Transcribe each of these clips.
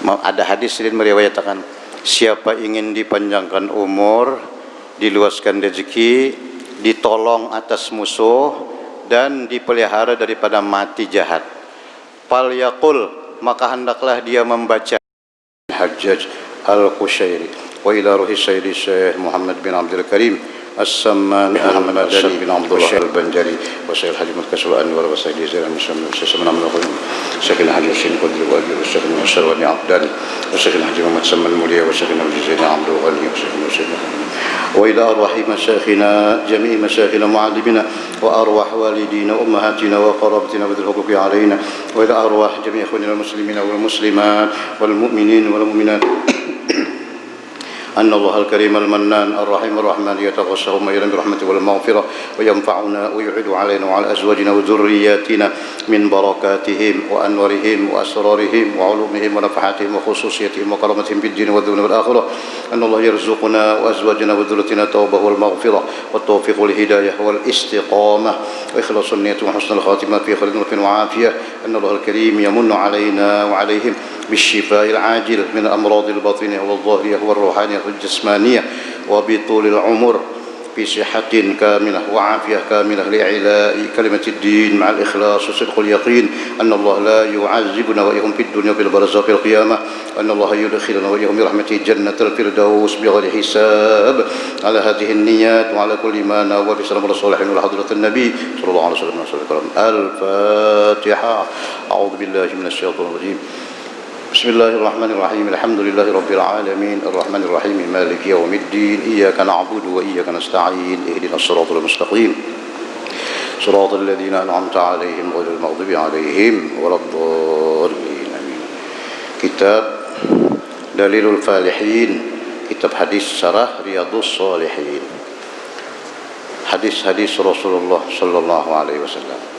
Ada hadis yang meriwayatkan, siapa ingin dipanjangkan umur, diluaskan rezeki, ditolong atas musuh, dan dipelihara daripada mati jahat, fal yaqul, maka hendaklah dia membaca Hajjaj Al-Qushairi wa ila ruhi sayyidi Syekh Muhammad bin Abdul Karim As-Samman Al-Madani bin Abdullah Al-Banjari wa Sayyid Haji Mutkasul Anwar wa Sayyidi Zainal Muslim wa Sayyid Saman Al-Qadim Sayyid Haji Hussein Qadri wa Sayyid Sayyid Musyar wa Abdan wa Sayyid Haji Muhammad Samman Mulia wa Sayyid Haji Zainal Abdul Ghani wa Sayyid Musyar wa ila arwahi masyayikhina jami'i masyayikhina mu'allimina wa arwah walidina ummahatina wa qarabatina wa dhul huquqi alaina wa ila arwah jami'i ikhwanina al-muslimina wal muslimat wal mu'minin wal mu'minat أن الله الكريم المنان الرحيم الرحمن يتغشهم ويرحم برحمته والمغفرة وينفعنا ويعيد علينا وعلى أزواجنا وذرياتنا من بركاتهم وأنورهم وأسرارهم وعلومهم ونفحاتهم وخصوصيتهم وكرامتهم في الدين والدنيا والآخرة أن الله يرزقنا وأزواجنا وذريتنا التوبة والمغفرة والتوفيق والهداية والاستقامة وإخلاص النية وحسن الخاتمة في خير وعافية أن الله الكريم يمن علينا وعليهم بالشفاء العاجل من الأمراض الباطنية والظاهرية والروحانية والجسمانية وبطول العمر في صحة كاملة وعافية كاملة لإعلاء كلمة الدين مع الإخلاص وصدق اليقين أن الله لا يعذبنا وإياهم في الدنيا وبالبرزخ القيامة أن الله يدخلنا وإياهم برحمته جنة الفردوس بغير حساب على هذه النيات وعلى كل ما نوى بسلام الصالحين وحضرة النبي صلى الله عليه وسلم. الفاتحة. أعوذ بالله من الشيطان الرجيم. بسم الله الرحمن الرحيم. الحمد لله رب العالمين الرحمن الرحيم مالك يوم الدين إياك نعبد وإياك نستعين اهدنا الصراط المستقيم صراط الذين أنعمت عليهم غير المغضوب عليهم ولا الضالين آمين. Kitab Dalilul Falihin, kitab hadis syarah Riyadhus Shalihin, hadis-hadis Rasulullah sallallahu alaihi wasallam.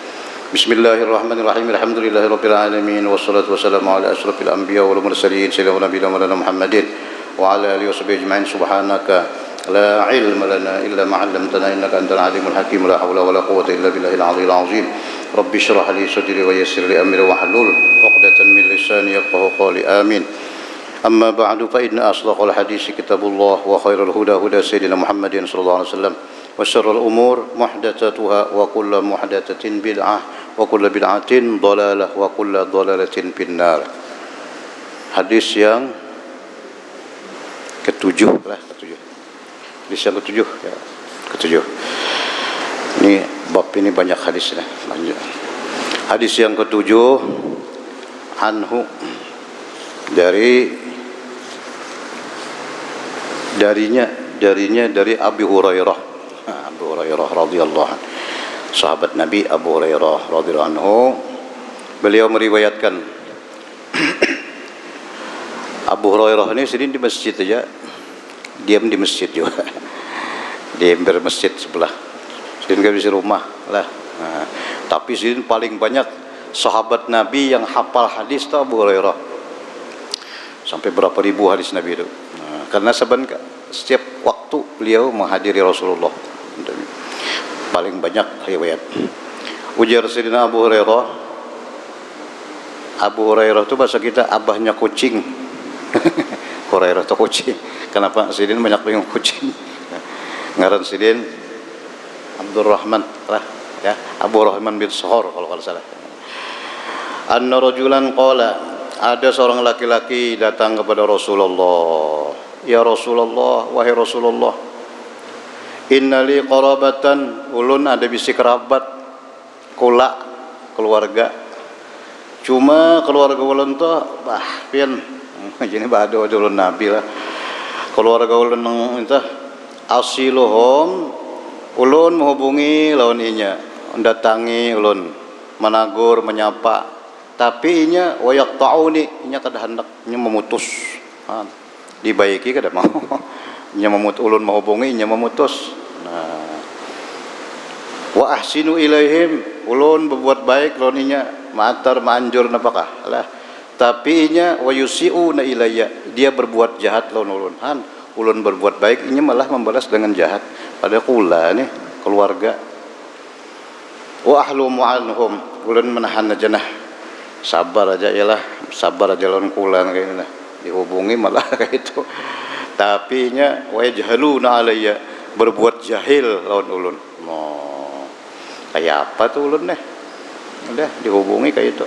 Bismillahirrahmanirrahim. Alhamdulillahirabbil alamin wassalatu wassalamu ala asyrafil anbiya wal mursalin sayyidina nabiyina Muhammadin wa ala alihi washabihi ajma'in. Subhanaka la ilma lana illa ma 'allamtana innaka antal alimul hakim. La haula wala quwwata illa billahil aliyyil azim. Rabbi shrah li sadri wa yassir li amri wahlul 'uqdatam min lisani yafqahu qawli. Amin. Amma ba'du, fa inna asdaqal hadits kitabullah wa khairal huda huda sayyidina Muhammadin sallallahu alaihi wasallam wa syarrul umur muhdatsatuha wa kullu muhdatsatin bid'ah wa kullu bid'atin dhalalah wa kullu dhalalatin finnar. Hadis yang ketujuh lah, ketujuh. Hadis yang ketujuh ya, ketujuh. Ini bab ini banyak hadisnya, banyak. Hadis yang ketujuh, anhu, darinya dari Abi Hurairah. Abu Hurairah radhiyallahu anhu, sahabat Nabi Abu Hurairah radhiyallahu anhu, beliau meriwayatkan Abu Hurairah ini sering di masjid aja, diam di masjid juga, di ember masjid sebelah, sering gak bisa rumah lah. Nah, tapi sering paling banyak sahabat Nabi yang hafal hadis itu Abu Hurairah, sampai berapa ribu hadis Nabi itu. Nah, karena setiap waktu beliau menghadiri Rasulullah, paling banyak riwayat. Ujar Sayyidina Abu Hurairah itu bahasa kita abahnya kucing. Hurairah itu kucing. Kenapa? Sayyidina banyak bingung kucing. Ngaran Sayyidina Abdurrahman lah ya, Abu Rahman bin Sohor kalau salah. Anna rajulan qala, ada seorang laki-laki datang kepada Rasulullah. Ya Rasulullah, wahai Rasulullah, innali qarabatan, ulun ada bisi kerabat, kula, keluarga. Cuma keluarga ulun tuh pian jadi bado ulun Nabi lah. Keluarga ulun itu asiluhum, ulun menghubungi lawan inya, mendatangi ulun, menagur, menyapa, tapi inya wayak ta'uni, inya kada hendak, inya memutus. Dibaiki kada mau. Inya ulun menghubungi, inya memutus. Nah, wa ahsinu ilaihim, ulun berbuat baik lawan inya, matar manjur napakah lah, tapi inya wa yusiuna ilayya, dia berbuat jahat lawan ulun. Ulun berbuat baik, inya malah membalas dengan jahat. Pada kula nih keluarga. Wa ahlumu anhum, ulun menahan jenah sabar aja yalah, sabar aja lawan kulan kayak gitu. Dihubungi malah kayak itu. Tapi nya wa yajhaluna alayya, berbuat jahil lawan ulun. Oh, kayak apa tuh ulun deh? Udah dihubungi kayak itu.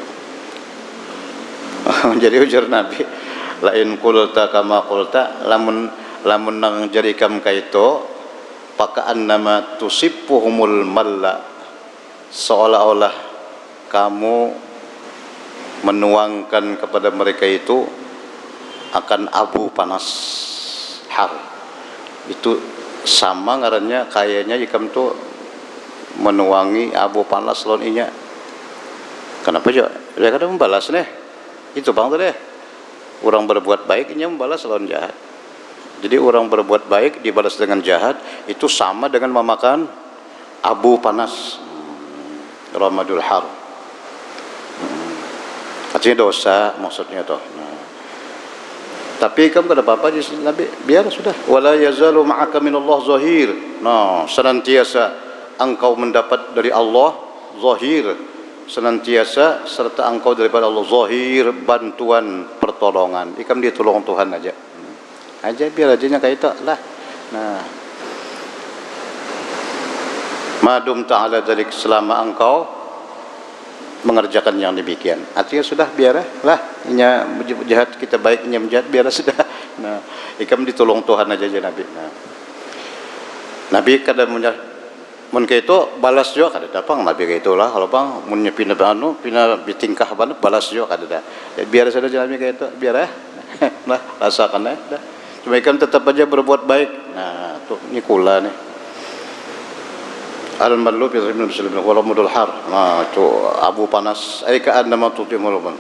Jadi ujar Nabi, lain qulta kama qulta, lamun nang jarikam kayak itu, pakaan nama tusipuhumul malla, seolah-olah kamu menuangkan kepada mereka itu akan abu panas har. Itu sama ngarannya kayaknya ikam tuh menuangi abu panas lawan inya. Kenapa juga? Dia kadang membalas nih. Itu bang tadi. Orang berbuat baik inya membalas lawan jahat. Jadi orang berbuat baik dibalas dengan jahat itu sama dengan memakan abu panas. Ramadul har. Artinya dosa maksudnya toh. Tapi kamu kada apa-apa di Nabi, biar sudah. Wala yazalu ma'aka minallah zahir. Nah, senantiasa engkau mendapat dari Allah zahir, senantiasa serta engkau daripada Allah zahir, bantuan, pertolongan. Ikam ditolong Tuhan aja. Aja biar aja kayak itu lah. Nah, madum ta'ala dalik, selama engkau mengerjakan yang demikian, artinya sudah biarlah inya jahat kita baik, inya jahat biarlah sudah. Nah, ikam ditolong Tuhan aja Nabi. Nah, Nabi kadang mun kayak itu balas juga kada dapang Nabi kayak itulah. Kalau bang mun pindah tingkah banget balas juga kada dah. Ya, biar saja Nabi kayak itu biar nah rasakan dah. Cuma ikam tetap aja berbuat baik. Nah, tuh ini kula nih. Al-mallu bi ibn muslim wala mudul har. Nah, itu abu panas ay ka'annama tutimul ban.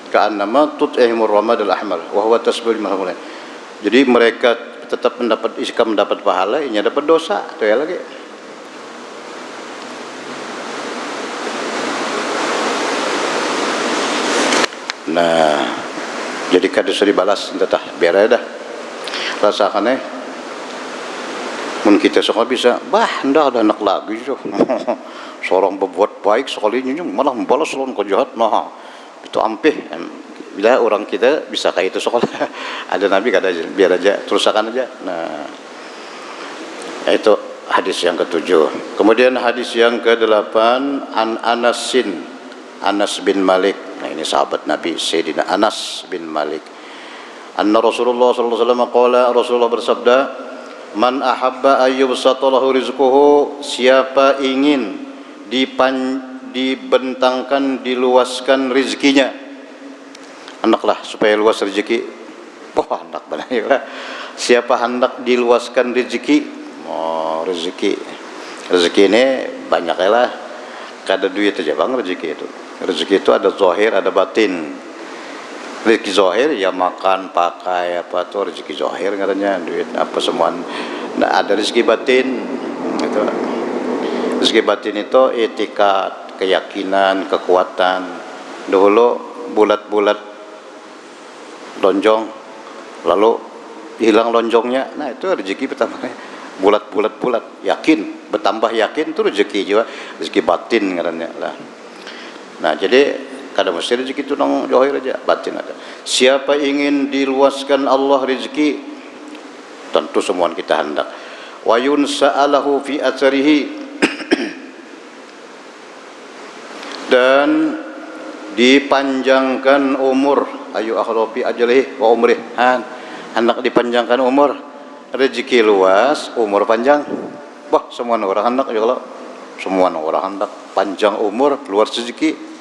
Ka'annama tut'ihimur ramad al-ahmar wa huwa tasbih mahmul. Jadi mereka tetap mendapat pahala, inya dapat dosa. Itu ya lagi. Nah, jadi kada usah dibalas entah biar aja dah. Rasakan mun kita sekolah bisa, ndak ada anak lagi so. Seorang berbuat baik sekalinya malah membalas lawan kejahat. Nah, itu ampih. Bila orang kita bisa kayak itu sekolah. Ada Nabi kada aja, biar aja terusakan aja. Nah, itu hadis yang ke-7. Kemudian hadis yang ke-8 an Anas bin Malik. Nah, ini sahabat Nabi Sayyidina Anas bin Malik. Anna Rasulullah sallallahu alaihi wasallam qala, Rasulullah bersabda, man ahabba ayyubsatalahu rizquhu, siapa ingin dibentangkan, diluaskan rezekinya, hendaklah supaya luas rezeki. Hendak benar. Siapa hendak diluaskan rezeki, rezeki ini banyak lah. Kada duit aja bang rezeki itu. Rezeki itu ada zahir, ada batin. Rezeki zahir ya makan, pakai apa tuh rezeki zahir katanya, duit apa semua. Nah, ada rezeki batin itu. Rezeki batin itu etikat, keyakinan, kekuatan. Dahulu bulat-bulat lonjong, lalu hilang lonjongnya. Nah, itu rezeki pertama. Bulat, yakin, bertambah yakin itu rezeki juga, rezeki batin katanya lah. Nah, jadi kada mesti rezeki itu nang zahir aja, batin ada. Siapa ingin diluaskan Allah rezeki, tentu semua kita hendak. Wa yunsa'alahu fi atsarihi, dan dipanjangkan umur, ayu akhrofi ajalihi wa umrih. Hendak dipanjangkan umur, rezeki luas, umur panjang. Semua orang hendak ya, kalau semua orang hendak panjang umur, luas rezeki.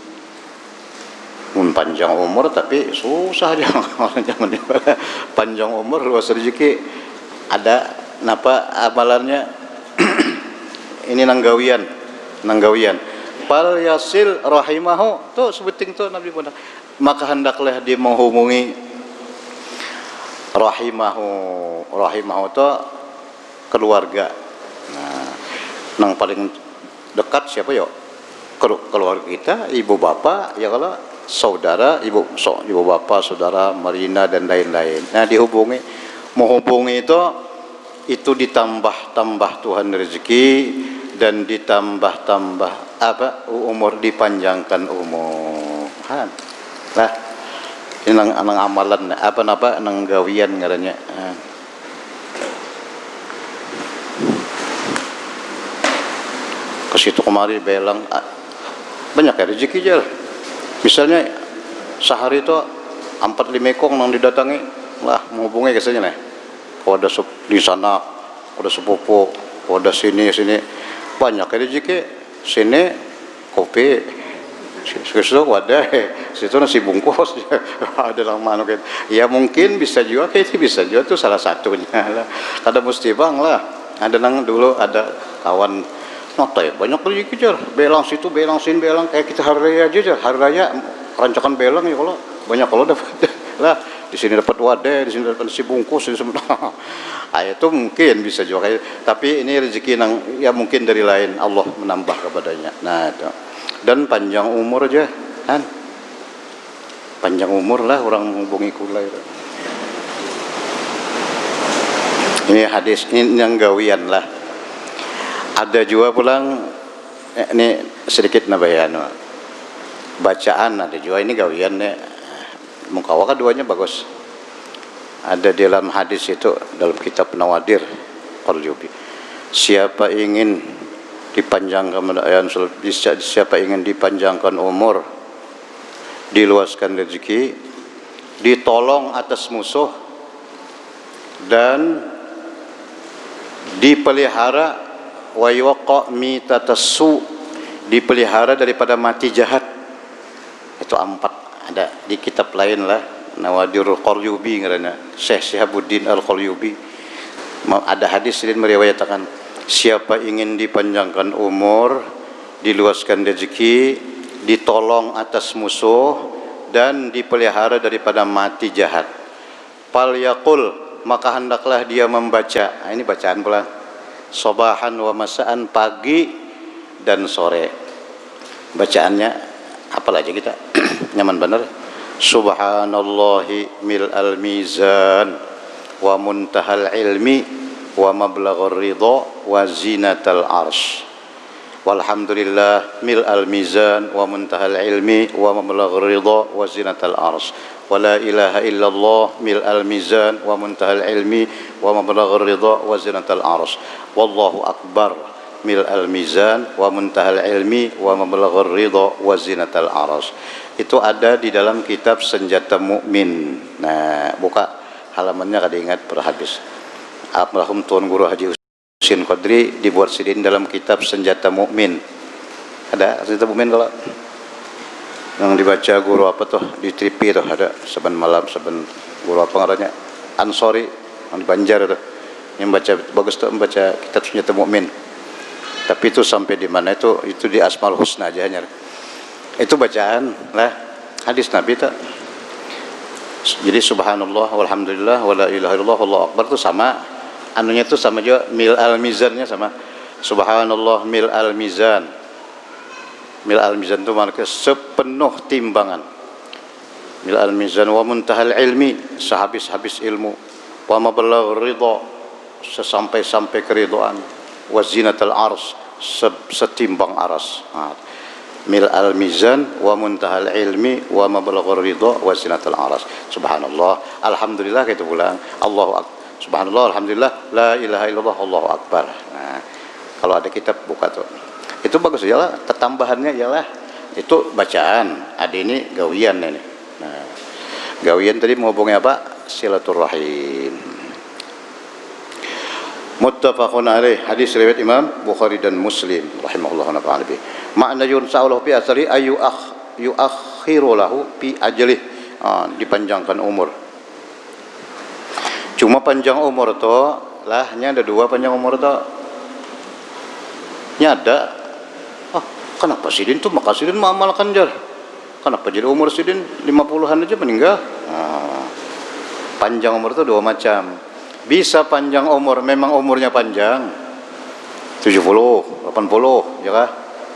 Panjang umur tapi susah aja orang zaman ini. Panjang umur luas rezeki, ada napa amalannya. Ini nanggawian pal yasil rahimahu tuh sebuting tuh Nabi pun, maka hendaklah dia menghubungi rahimahu tuh keluarga. Nah, nang paling dekat siapa yo? Keluarga kita, ibu bapak ya, kalau saudara, ibu bapak, saudara, marina dan lain-lain. Nah, menghubungi itu ditambah Tuhan rezeki, dan ditambah umur, dipanjangkan umur. Lah, ini nang amalan apa nang gawian ngarannya. Ke situ kemari belang banyak ya rezeki aja. Misalnya sehari itu 4-5 ekong nang didatangi lah menghubungi kesanya nih. Kalau ada di sana, ada sepupu, kalau ada sini banyak ya rezeki. Sini kopi, situ wadah, situ nasi bungkus, ada lama kan. Ya mungkin bisa juga, kayak bisa juga itu salah satunya lah. Ada mesti bang lah. Ada nang dulu ada kawan nota ya banyak rezeki jar. Belang situ, belang sini, belang kayak kita hari raya aja jar. Hari raya rancakan belang ya kalau banyak kalau dapat lah. Di sini dapat wadah, di sini dapat nasi bungkus, di sini. Itu mungkin bisa juga kayak, tapi ini rezeki nang ya mungkin dari lain Allah menambah kepadanya. Nah itu. Dan panjang umur aja kan, panjang umur lah orang menghubungi kula itu. Ini hadis ini yang gawian lah. Ada juga pulang ini sedikit nabayan bacaan ada juga ini gawian ya. Mukawaka duanya bagus. Ada di dalam hadis itu dalam kitab Nawadir Qalyubi. Siapa ingin dipanjangkan siapa ingin dipanjangkan umur, diluaskan rezeki, ditolong atas musuh dan dipelihara wa yuqa mitatassu, dipelihara daripada mati jahat. Itu 4 ada di kitab lain lah, Nawadirul Qalyubi ngaranna Syekh Syihabuddin Al-Qalyubi. Ada hadis yang meriwayatkan siapa ingin dipanjangkan umur, diluaskan rezeki, ditolong atas musuh dan dipelihara daripada mati jahat, fal yaqul, maka hendaklah dia membaca. Ini bacaan pula, sabahan wa masaan, pagi dan sore. Bacaannya apal aja kita nyaman bener. Subhanallahi mil'al mizan wa muntahal ilmi wa mablaghur ridha wa zinatal arsh. Walhamdulillah mil'al mizan wa muntahal ilmi wa mablaghur ridha wa zinatal arsh. Wa la ilaha illallah mil'al mizan wa muntahal ilmi wa mablaghur ridha wa zinatal arsh. Wallahu akbar mil'al mizan wa muntahal ilmi wa mablaghur ridha wa zinatal arsh. Itu ada di dalam kitab Senjata Mukmin. Nah, buka halamannya kada ingat per habis. Almarhum Tuan Guru Haji Husin Qadri dibuat sidin dalam kitab Senjata Mukmin. Ada Senjata Mukmin kalau yang dibaca guru apa tuh di TV tuh ada saban malam saban guru apa ngarannya Ansori yang di Banjar tuh. Yang baca bagus tuh membaca kitab Senjata Mukmin. Tapi itu sampai di mana itu di Asmaul Husna aja hanya. Itu bacaan lah hadis Nabi tak. Jadi subhanallah walhamdulillah wala ilaha illallah wallahu akbar itu sama anunya itu sama juga mil al mizannya sama. Subhanallah mil al mizan. Mil al mizan itu maknanya sepenuh timbangan. Mil al mizan wa muntahal ilmi, sehabis-habis ilmu. Wa mablaghur ridha, sesampai-sampai keridhaan. Wa zinatal ars, setimbang aras. Mil al mizan wa muntahal ilmi wa mablaghur ridha wa zinatul aras. Subhanallah, alhamdulillah kita pulang. Allahu akbar. Subhanallah, alhamdulillah, la ilaha illallah, Allahu akbar. Nah, kalau ada kitab buka tuh. Itu bagus ya lah, tambahannya ialah itu bacaan. Ada ini gawian ini. Nah, gawian tadi menghubungi apa? Silaturahim. Muttafaqun alaih, hadis riwayat Imam Bukhari dan Muslim rahimahullah wa nafa'ana bih. Makna yunsa'ulahu fi asri ayu akhiru lahu fi ajlih, dipanjangkan umur. Cuma panjang umur to lah nya ada 2 panjang umur to. Nya ada. Kenapa sidin tuh maka sidin mengamalkan jar. Kenapa jadi umur sidin 50-an aja meninggal? Panjang umur itu 2 macam. Bisa panjang umur, memang umurnya panjang 70, 80 ya kah?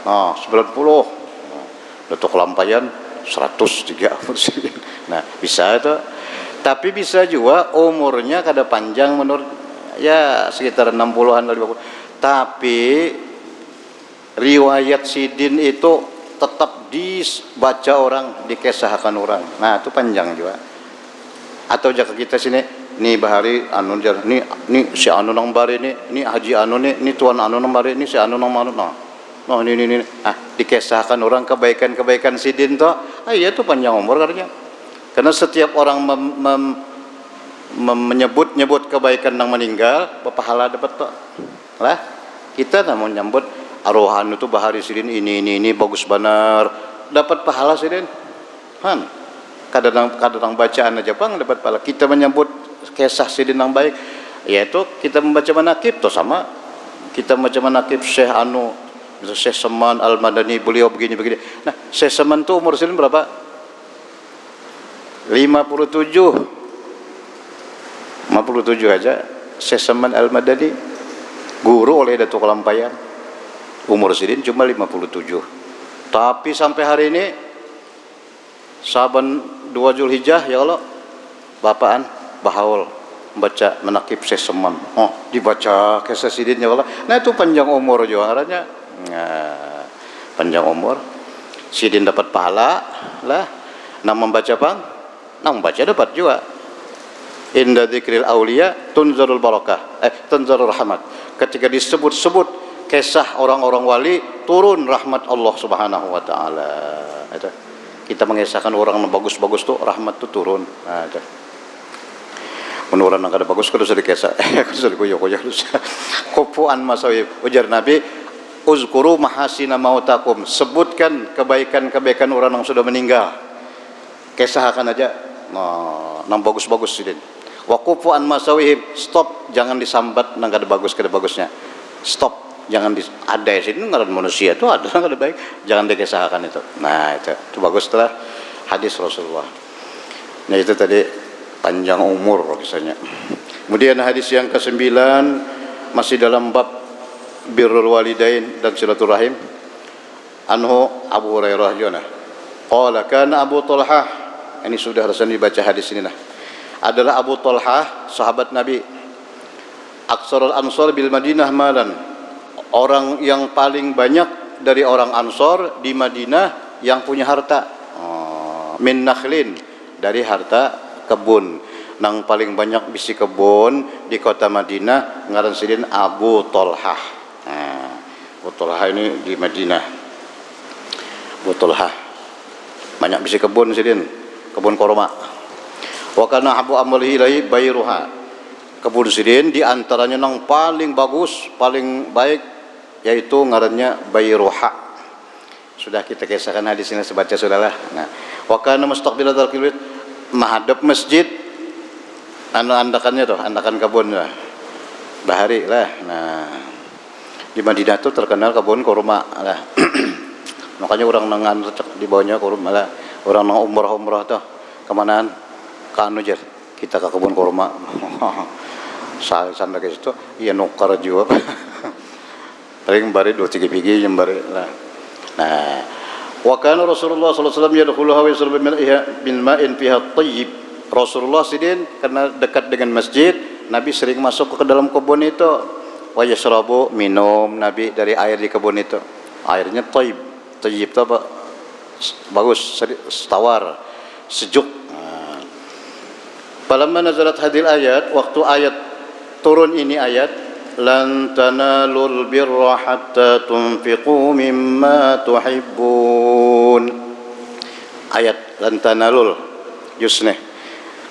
90 udah kelampayan 103. Nah bisa itu. Tapi bisa juga umurnya kada panjang menurut ya sekitar 60-an 50. Tapi riwayat sidin itu tetap dibaca orang, dikisahkan orang. Nah, itu panjang juga. Atau jika kita sini, ni bahari anu jar, ni si anu nang bari ni haji anu ni tuan anu nang bari ni si anu nang mana nah. Noh ni. Dikisahkan orang kebaikan-kebaikan sidin to. Iya itu panjang umur katanya. Karena setiap orang menyebut kebaikan nang meninggal, pahala dapat to. Lah, kita namun nyambut arohan itu bahari sidin ini bagus benar, dapat pahala sidin. Han. Kadang bacaan aja bang dapat pahala. Kita menyambut kisah sidin yang baik, yaitu kita membaca manaqib to sama. Kita membaca manaqib Syekh anu Syekh Saman Al-Madani, beliau begini. Nah, Syekh Saman tuh umur sidin berapa? 57 aja. Syekh Saman Al-Madani guru oleh Datuk Kelampayan. Umur sidin cuma 57. Tapi sampai hari ini Saban 2 Zulhijjah ya Allah bapaan bahaul membaca manaqib Syekh Saman. Oh, dibaca kisah sidin ya Allah. Nah, itu panjang umur juga arahnya. Nah, panjang umur. Sidin dapat pahala lah. Nak membaca bang, nak membaca dapat juga. Inda dzikril auliya tunzarul barakah, tunzarul rahmat. Ketika disebut-sebut kisah orang-orang wali, turun rahmat Allah Subhanahu wa taala. Itu. Kita mengisahkan orang yang bagus-bagus tuh rahmat tuh turun. Nah, itu. Menurut yang kada bagus kudu sedikisah. Kudu koyo-koyo. Kufuan masawi ujar Nabi, uzkuru mahasina mautakum, sebutkan kebaikan-kebaikan orang yang sudah meninggal. Kisahkan aja. Nah, nang bagus-bagus sidin. Wa kufuan masawihim, stop, jangan disambat nang kada bagusnya. Stop. Jangan ada sini ngaran manusia itu ada yang baik, jangan dikisahkan itu. Nah, itu bagus setelah hadis Rasulullah. Nah, itu tadi panjang umur kisahnya. Kemudian hadis yang ke-9 masih dalam bab birrul walidain dan silaturahim. Anhu Abu Hurairah jona. Qala kana Abu Talhah, ini sudah harusnya dibaca hadis ini nah. Adalah Abu Talhah sahabat Nabi. Aksarul Ansar bil Madinah malan. Orang yang paling banyak dari orang Ansor di Madinah yang punya harta. Min nakhlin, dari harta kebun. Nang paling banyak bisi kebun di kota Madinah ngaran sidin Abu Talhah. Abu Talhah ini di Madinah. Abu Talhah banyak bisi kebun sidin, kebun korma. Wa kana habu amalihi ilai bayruha. Kebun sidin di antaranya nang paling bagus, paling baik yaitu ngarannya bayruha. Sudah kita kisahkan hadis ini sebaca sudahlah. Nah, wa kana mustaqbilatal qiblat, menghadap masjid. Andakannya tuh, andakan kebun lah. Bahari lah. Nah, di Madinah tuh terkenal kebun kurma lah. Makanya orang nangan di bawahnya kurma lah. Orang nang umrah tuh kemanaan? Ka anu jar. Kita ke kebun kurma. Sampai ke situ, iya nukar juga. Paling bari 2-3 biji yang bari lah. Nah, wa kana Rasulullah sallallahu alaihi wasallam yadkhuluha wa yashrabu min ma'in fiha thayyib. Rasulullah sidin karena dekat dengan masjid, Nabi sering masuk ke dalam kebun itu. Wa yashrabu, minum Nabi dari air di kebun itu. Airnya thayyib. Thayyib itu apa? Bagus, tawar, sejuk. Falamma nazalat hadil ayat, waktu ayat turun ini ayat lan tanalul birra hatta tunfiqu mimma tuhibbun. Ayat lan tanalul yusne.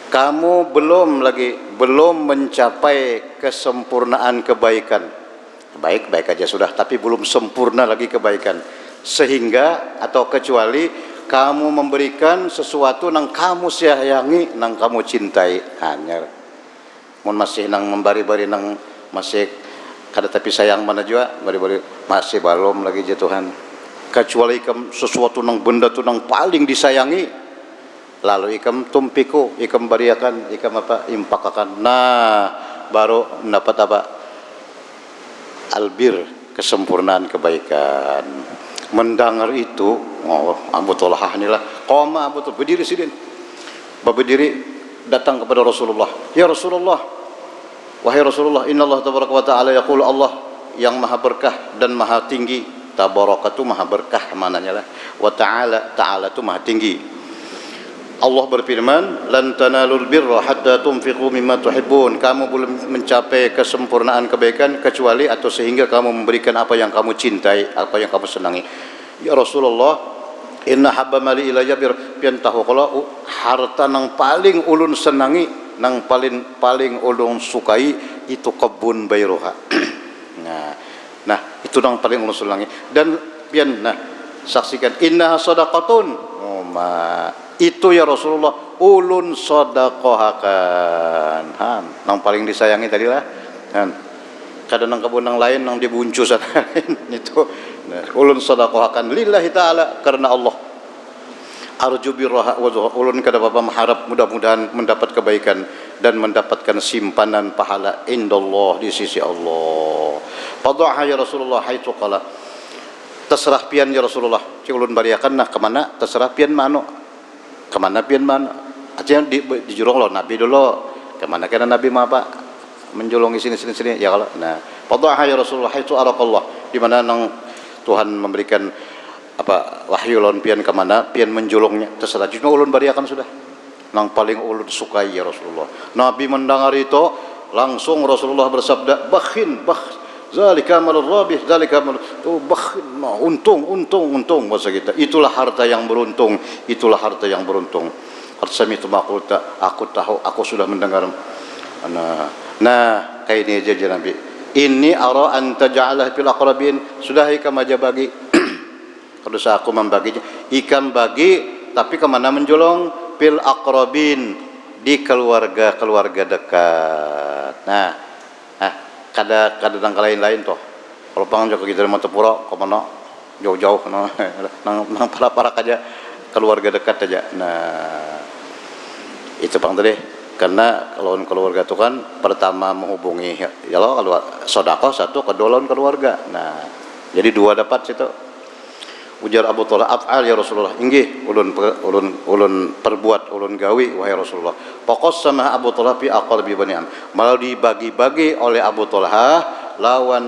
Kamu belum mencapai kesempurnaan kebaikan. Baik aja sudah, tapi belum sempurna lagi kebaikan. Sehingga atau kecuali kamu memberikan sesuatu nang kamu sayangi, nang kamu cintai. Hanya mun masih nang membari-bari nang masih kada tapi sayang mana juga bari-bari masih belum lagi jatuhan. Kecuali ikam sesuatu nang benda tu nang paling disayangi, lalu ikam tumpiku, ikam bariakan, ikam apa impakakan. Nah, baru mendapat apa? Albir, kesempurnaan kebaikan. Mendengar itu, Abu Talhah inilah qoma Abu Talhah berdiri sidin. Berdiri datang kepada Rasulullah. Ya Rasulullah, wahai Rasulullah, innallaha tabaraka wa ta'ala yaqulu, Allah yang maha berkah dan maha tinggi. Tabaraka itu maha berkah mananya lah. wa ta'ala, ta'ala itu maha tinggi. Allah berfirman, lan tanalul birra hatta tunfiqu mimma tuhibbun. Kamu belum mencapai kesempurnaan kebaikan kecuali atau sehingga kamu memberikan apa yang kamu cintai, apa yang kamu senangi. Ya Rasulullah, inna habba mali ilayya pian tahu kalau harta nang paling ulun senangi, nang paling ulun sukai itu kebun bayroha. Nah, itu nang paling ulun senangi. Dan pian saksikan inna sadaqatun. Itu ya Rasulullah ulun sedekahkan. Nang paling disayangi tadi lah. Kadang nang kebun nang lain nang dibuncusan itu. Ulun sedekahkan lillahi taala karena Allah. Arju birraha wa ulun kada bapa mengharap mudah-mudahan mendapat kebaikan dan mendapatkan simpanan pahala indallah di sisi Allah. Fadhaha ya Rasulullah haitsu qala. Terserah pian ya Rasulullah. Ci ulun bariakan nah kemana terserah pian mano. Kemana pian mana? Artinya di jurong lo Nabi dulu. Kemana kena Nabi mah Pak? Menjulungi sini ya kalau. Nah, fadhaha ya Rasulullah haitsu araqallah. Di mana nang Tuhan memberikan apa wahyu lawan pian kemana pian menjulungnya terserah cuma ulun bariakan sudah. Nang paling ulun sukai ya Rasulullah. Nabi mendengar itu langsung Rasulullah bersabda zalika malur rabih, zalika mal bakhil, untung bahasa kita. Itulah harta yang beruntung, itulah harta yang beruntung. Arsami itu makulta, aku tahu, aku sudah mendengar. Nah, kayak ini aja Nabi. Ini ara an taj'alah fil aqrabin, sudah ikam aja bagi. Kalau aku membaginya, ikam bagi, tapi kemana menjolong? Fil aqrabin, di keluarga dekat. Nah, kada nang lain toh. Kalau pang joko kita mata pura kemana jauh-jauh nang para aja keluarga dekat aja. Nah, itu pang tadi. Karena kalau keluarga itu kan pertama menghubungi ya lo kalau sedekah satu kedua lawan keluarga. Nah, jadi dua dapat situ. Ujar Abu Talha af'al ya Rasulullah. Inggih ulun perbuat ulun gawi wahai Rasulullah. Pokos sama Abu Talha fi aqrabi bani am. Malah dibagi-bagi oleh Abu Talha lawan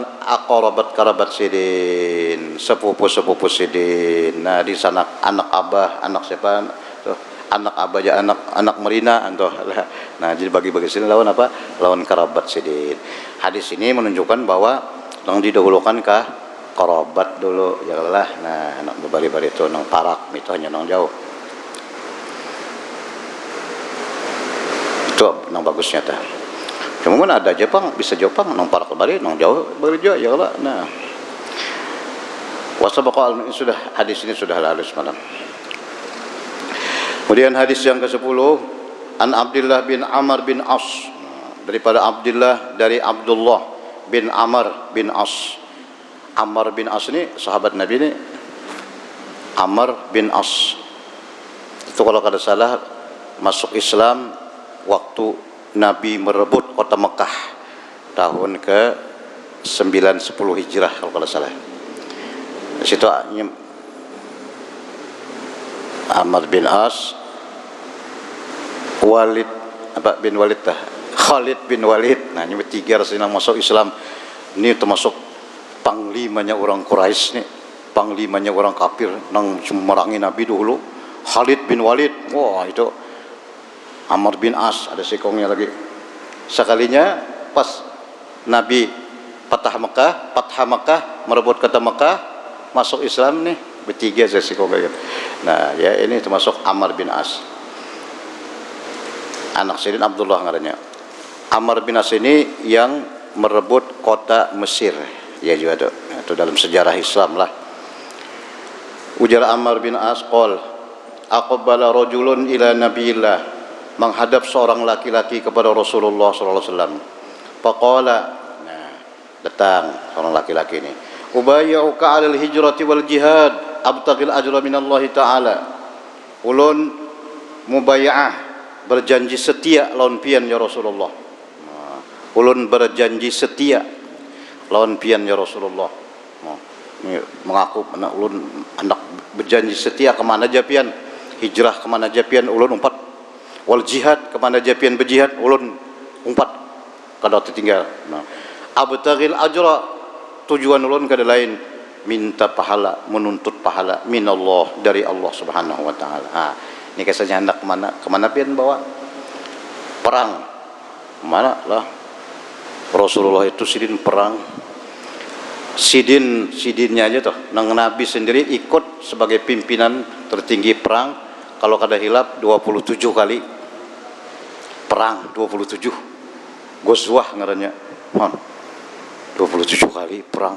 karabat sidin, sepupu sidin. Nah, di sana anak abah, anak siapa? Tuh, anak abah aja anak Merina antoh. Nah, jadi bagi-bagi sini lawan apa? Lawan karabat sidin. Hadis ini menunjukkan bahwa yang didahulukan karabat dulu ya lah. Nah, nak bari-bari itu nang parak mitonya nang jauh. Itu nang bagusnya tah. Cuma mana ada Jepang bisa Jepang nang parak bari nang jauh bari jo ya lah. Nah. Wasabaqa sudah hadis ini sudah lalu semalam. Kemudian hadis yang ke-10 an Abdullah bin Amr bin As, daripada Abdullah dari Abdullah bin Amr bin As. Amr bin As ini sahabat Nabi ini. Amr bin As itu kalau kada salah masuk Islam waktu Nabi merebut kota Mekah tahun ke 9-10 Hijrah kalau kada salah. Di situ Amr bin As, Walid bin Walid Khalid bin Walid. Nah, ini bertiga rasanya masuk Islam. Ini termasuk panglimanya orang Quraisy nih, panglimanya orang kafir nang memerangi Nabi dulu. Khalid bin Walid, wah itu Amr bin As ada sekongnya lagi. Sekalinya pas Nabi Fathah Makkah merebut kota Makkah, masuk Islam nih bertiga saya sekongnya. Nah, ya ini termasuk Amr bin As. Anak Sayyidina Abdullah ngarannya. Amr bin As ini yang merebut kota Mesir. Ya juga itu dalam sejarah Islam lah. Ujar Amr bin As qol aqbala rajulun ila nabiyillah, menghadap seorang laki-laki kepada Rasulullah sallallahu alaihi wasallam. Faqala, nah, datang seorang laki-laki ini, ubayyuka 'alal hijrati wal jihad abtaghil ajra minallahi ta'ala. Ulun mubayyah berjanji setia lawan pian ya Rasulullah. Nah, ulun berjanji setia lawan pian ya Rasulullah. Mengaku anak berjanji setia kemana aja pian, hijrah kemana aja pian ulun umpat, wal jihad kemana aja pian berjihad ulun umpat kada tertinggal. Nah, abtaghil ajra tujuan ulun kada lain minta pahala, menuntut pahala minallah, dari Allah Subhanahu wa taala. Ini kisahnya hendak kemana pian bawa perang. Mana lah Rasulullah itu sidin perang. Sidinnya aja tuh, nang Nabi sendiri ikut sebagai pimpinan tertinggi perang. Kalau kada hilap 27 kali perang, 27 Ghazwah ngarannya. 27 kali perang.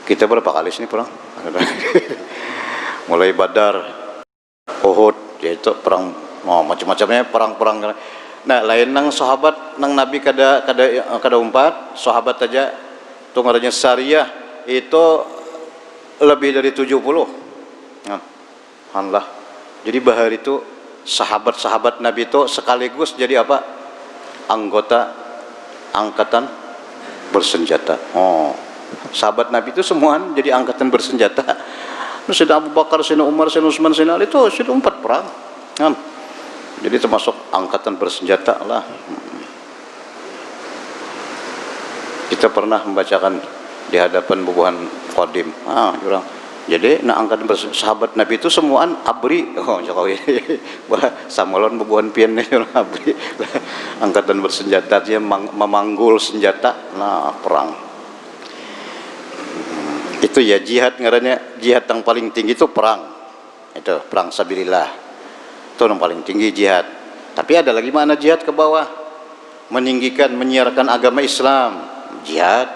Kita berapa kali sini perang? Mulai Badar, Uhud, yaitu perang macam-macamnya perang-perang. Nah, lain nang sahabat nang Nabi kada umpat, sahabat aja itu ngarannya Sariyah itu lebih dari 70. Alhamdulillah. Jadi bahar itu sahabat-sahabat Nabi itu sekaligus jadi apa? Anggota angkatan bersenjata. Sahabat Nabi itu semua jadi angkatan bersenjata. Sayyidina Abu Bakar, Sayyidina Umar, Sayyidina Utsman, Sayyidina Ali itu sudah 4 perang. Jadi termasuk angkatan bersenjata lah. Kita pernah membacakan di hadapan bubuhan Qadim. Jadi angkatan sahabat Nabi itu semuaan abri. Jokowi. Samalon bubuhan pian abri. Angkatan bersenjata dia memanggul senjata. Perang. Itu ya jihad ngarannya, jihad yang paling tinggi itu perang. Itu perang sabilillah. Itu yang paling tinggi jihad. Tapi ada lagi mana jihad ke bawah? Meninggikan, menyiarkan agama Islam. Jihad,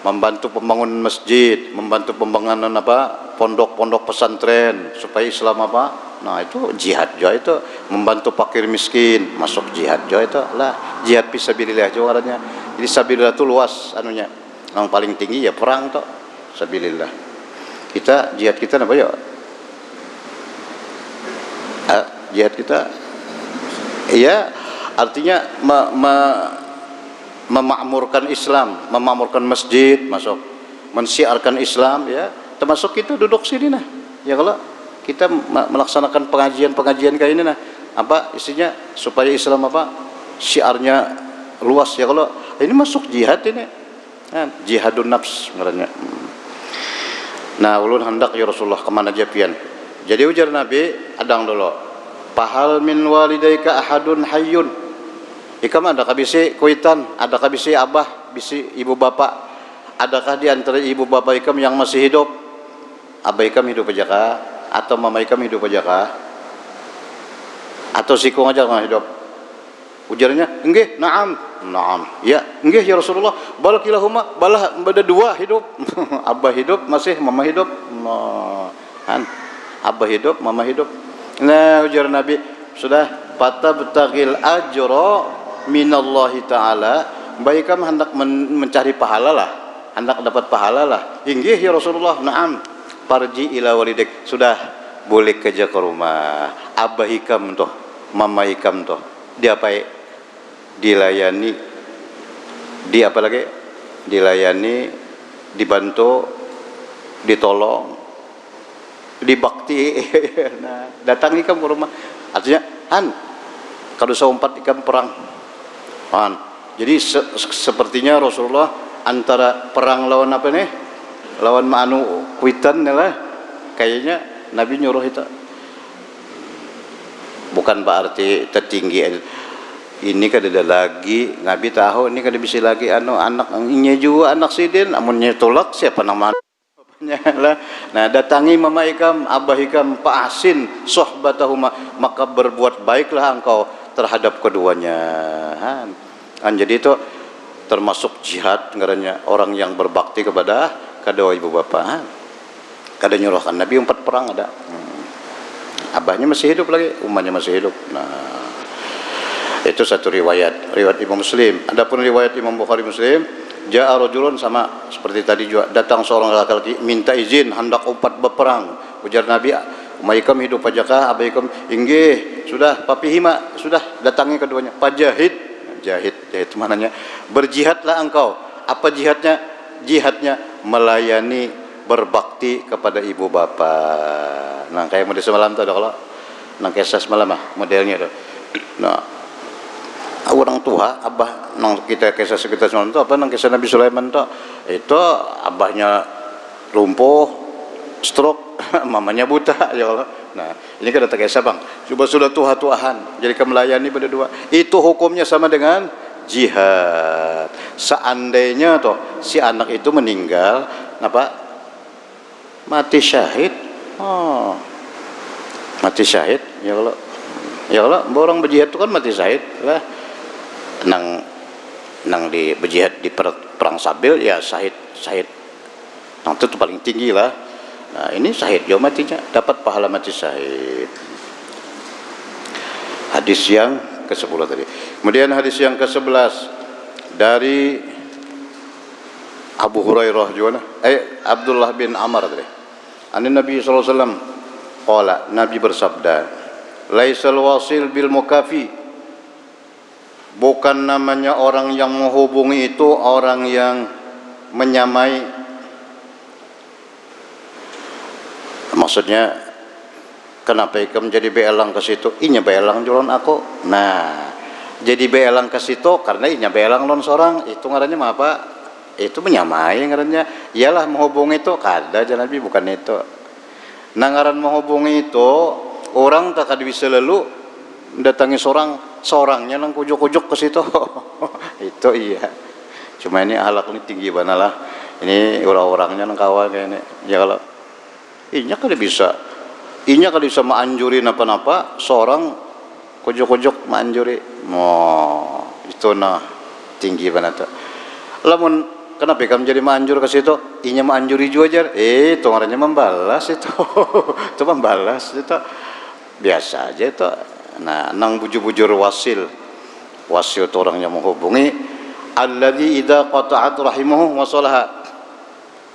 membantu pembangunan masjid, membantu pembangunan pondok-pondok pesantren supaya Islam itu jihad juga itu, membantu fakir miskin masuk jihad juga itu lah, jihad fisabilillah juga caranya. Jadi sabilillah itu luas anunya. Yang paling tinggi ya perang toh, sabilillah. Kita jihad kita apa ya? Jihad kita ya artinya memakmurkan Islam, memakmurkan masjid, masuk mensiarkan Islam ya, termasuk itu duduk sini nah. Ya kalau kita melaksanakan pengajian kayak ini nah, isinya supaya Islam syiarnya luas ya, kalau ini masuk jihad ini. Jihadun nafs ngarannya. Nah, ulun hendak ya Rasulullah kemana aja pian. Jadi ujar Nabi, adang dulu. Pahal min walidaika ahadun hayyun. Ikam adakah bisi kuitan, adakah bisi abah, bisi ibu bapak, adakah di antara ibu bapak ikam yang masih hidup? Abah ikam hidup aja kah? Atau mama ikam hidup aja kah? Atau sikung aja nggak hidup? Ujarnya, enggih, naam, ya, enggih ya Rasulullah. Balakilahuma, balah bada dua hidup. Abah hidup, masih mama hidup. Abah hidup, mama hidup. Nah, ujar Nabi, sudah fatabtagil ajra minallahi ta'ala, baik kamu hendak mencari pahala lah, hendak dapat pahala lah. Inggih ya Rasulullah, na'am, parji ila walidik, sudah boleh kerja ke rumah. Abah ikam toh, mama ikam toh, diapai, dilayani, di apa lagi, dilayani, dibantu, ditolong, dibakti. Nah, datang ikam ke rumah, artinya kalau seumpat ikan perang. Jadi sepertinya Rasulullah antara perang lawan apa nih? Lawan ma'anu kuitan lah. Kayaknya Nabi nyuruh itu. Bukan berarti tertinggi. Ini kada ada lagi. Nabi tahu ini kada bisa lagi anak ini juga anak sidin. Amunnya tolak siapa nama? Nah, datangi mama ikam, abah ikam, fa'asin sohbatahuma, maka berbuat baiklah engkau terhadap keduanya. Jadi itu termasuk jihad ngarannya, orang yang berbakti kepada kedua ibu bapa. Kada nyuruhkan Nabi 4 perang ada. Abahnya masih hidup lagi, umahnya masih hidup. Nah, itu satu riwayat Imam Muslim. Adapun riwayat Imam Bukhari Muslim, ja'a rajulun, sama seperti tadi juga, datang seorang laki-laki minta izin hendak umpat berperang. Ujar Nabi, umaikam hidup aja kah? Abaikum, inggih, sudah papihima, sudah datangi keduanya. Pajahid, jahid mananya berjihadlah engkau. Apa jihadnya? Jihadnya melayani, berbakti kepada ibu bapa. Nah, kayak model semalam tuh ada, kalau nang kisah semalam modelnya tuh. Nah, orang tua abah nang kita kisah semalam itu apa, nang kisah Nabi Sulaiman tuh, itu abahnya lumpuh, stroke, mamanya buta, ya Allah. Nah, ini kan datang Esa bang, sudah tua-tuahan, jadi melayani berdua. Itu hukumnya sama dengan jihad. Seandainya toh si anak itu meninggal, apa? Mati syahid. Oh, mati syahid, ya Allah. Ya Allah, orang berjihad itu kan mati syahid lah. Nang di berjihad di perang Sabil ya syahid. Nang itu paling tinggi lah. Nah, ini syahid juga matinya, dapat pahala mati syahid. Hadis yang ke-10 tadi. Kemudian hadis yang ke-11 dari Abu Hurairah juga Abdullah bin Amr tadi. Nabi sallallahu alaihi wasallam qala, Nabi bersabda, laisal wasil bil mukafi. Bukan namanya orang yang menghubungi itu orang yang menyamai. Maksudnya kenapa ikam jadi beelang ke situ? Inya beelang jualan aku. Nah, jadi beelang ke situ karena inya beelang lon seorang. Itu ngarannya apa? Itu menyamai ngarannya. Iyalah menghubungi itu kada aja Nabi, bukan itu. Nah, ngaran menghubungi itu orang tak kada bisa lalu datangi seorangnya nang kujuk-kujuk ke situ. Itu iya. Cuma ini ahlak ini tinggi banalah. Ini orang-orangnya nang kawan kayaknya. Ya kalau inya kada bisa manjurin apa-apa seorang kujuk-kujuk manjuri. Itu nah tinggi banget. Lamun kenapa kamu jadi manjur ke situ? Inya manjuri juga aja. Itu ngarannya membalas itu. Itu membalas itu. Biasa aja itu. Nah, nang bujur-bujur wasil itu orang yang menghubungi. Alladzi idza qata'at rahimuhu wasalaha.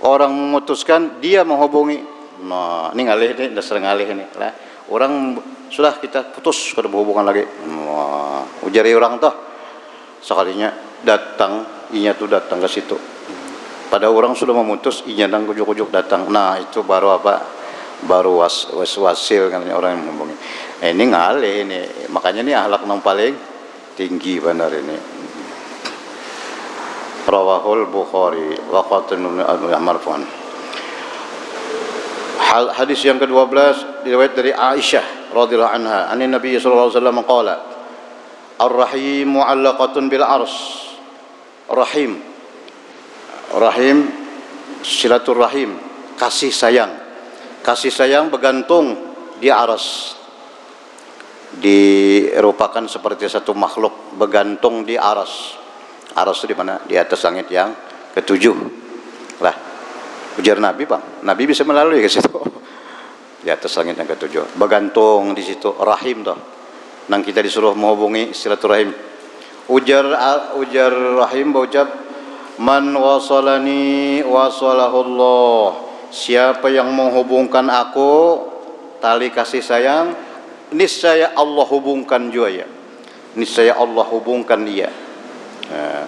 Orang memutuskan dia menghubungi. Nah, ini ngalih nih, dasar ngalih nih lah. Orang sudah kita putus, kada berhubungan lagi. Ujari orang toh sekalinya datang, inya tuh datang ke situ. Pada orang sudah memutus, inya nang kujuk-kujuk datang. Nah, itu baru apa? Baru wasil kan orang yang menghubungi. Ini ngalih ini. Makanya ini akhlak yang paling tinggi benar ini. Rawahul Bukhari wa qatanun marfu'an. Hadis yang ke-12 diriwayat dari Aisyah radhiyallahu anha, Nabi sallallahu alaihi wasallam qala, ar-rahim mu'allaqatun bil ars. Rahim silaturahim, kasih sayang bergantung di aras. Dirupakan seperti satu makhluk bergantung di aras. Aras itu di mana? Di atas langit yang ke-7 lah. Ujar Nabi bang, Nabi bisa melalui ke situ. Di atas langit yang ke-7 bergantung di situ rahim toh. Nang kita disuruh menghubungi silaturahim. Ujar rahim berucap, man wasalani wasalahullah. Siapa yang menghubungkan aku tali kasih sayang, niscaya Allah hubungkan juga ya. Niscaya Allah hubungkan dia.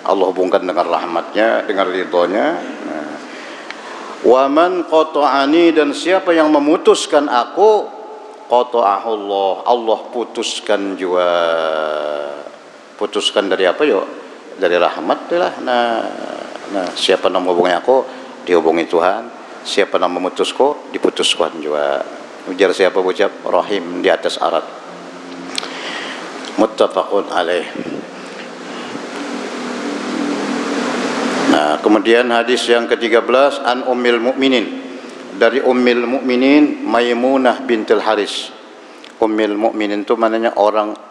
Allah hubungkan dengan rahmatnya, dengan ridhonya. Wa man qata'ani, dan siapa yang memutuskan aku, qata'ahu Allah putuskan juga. Putuskan dari apa yo? Dari rahmat lah. Nah, siapa yang menghubungi aku dihubungi Tuhan, siapa yang memutusku diputuskan juga. Ujar siapa ucap rahim di atas arat. Muttafaqun alaih. Nah, kemudian hadis yang ke-13 an Ummil Mukminin, dari Ummil Mukminin Maimunah bintul Haris. Ummil Mukminin itu maknanya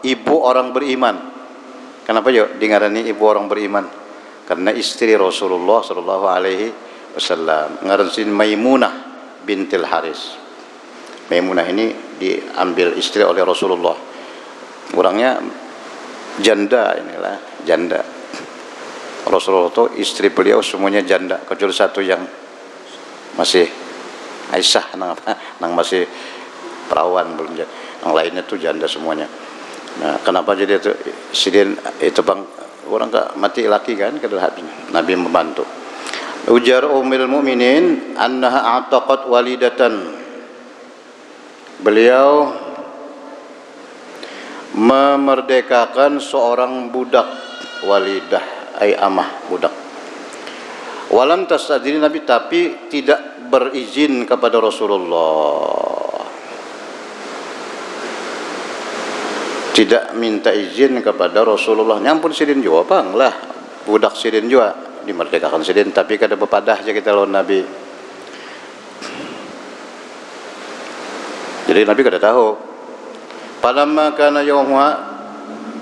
ibu orang beriman. Kenapa yuk dingarani ibu orang beriman? Karena istri Rasulullah sallallahu alaihi wasallam. Ngaransin Maimunah bintul Haris. Maimunah ini diambil istri oleh Rasulullah. Orangnya janda, inilah janda. Rasulullah itu istri beliau semuanya janda kecuali satu yang masih Aisyah nang masih perawan belum janda. Yang lainnya tuh janda semuanya. Nah, kenapa jadi itu sidin itu bang orang tak mati laki kan kedalah Nabi membantu. Ujar Ummul Mukminin annaha a'taqat walidatan. Beliau memerdekakan seorang budak, walidah ay amah budak. Walam tastadzini Nabi, tapi tidak berizin kepada Rasulullah. Tidak minta izin kepada Rasulullah. Nyampun sidin juga bang lah. Budak sidin juga dimerdekakan sidin, tapi kada bepadah aja kita lawan Nabi. Jadi Nabi kada tahu. Falamma kana yawma